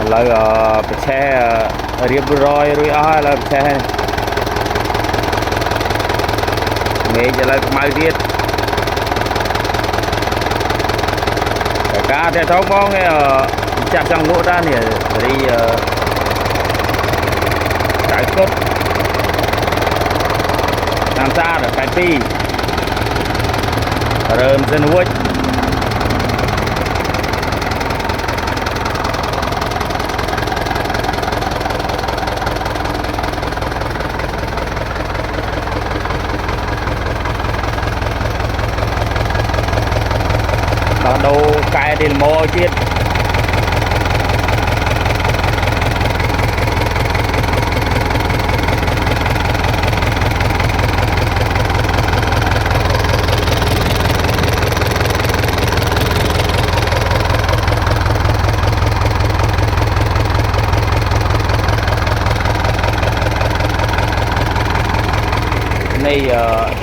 lời xe riêng rồi rồi là xe mẹจะเลยมาเรียดแต่การแต่ท้องมองเนี่ยจากจังหวัดด้านเนี่ยที่สายกดทางซ้ายไปปีเริ่มสนุกđầu cài điện mô chiết này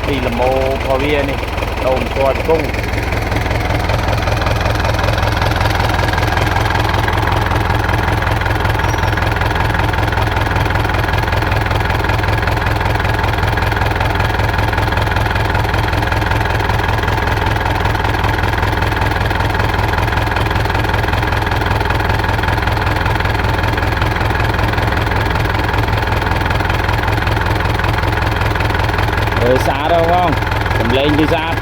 đi là mô phò bia này đầu cho cung xa đâu không cầm lên đi xa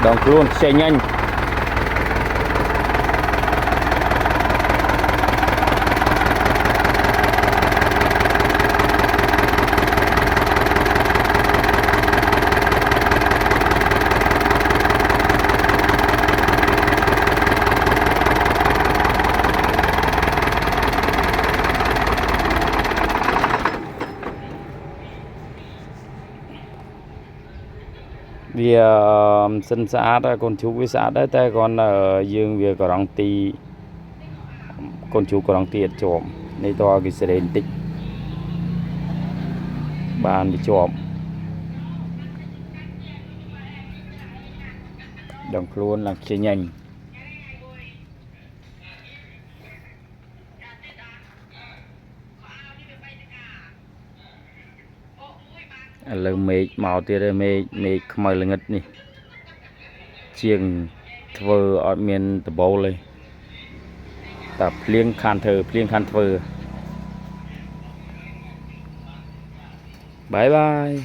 đồng luôn xe nhanh vì sân xã đó con chú với xã đấy ta còn ở dương việc có đăng tì con chú có đăng tiền trộm này to cái xe đến tích bàn bị trộm đồng luôn là chơi nhanh là mệt màu tiền đây mệt không mày là ngất nè chiêng thơ ở miền tập bầu lên tập liên khan thơ liên khan thơ bye bye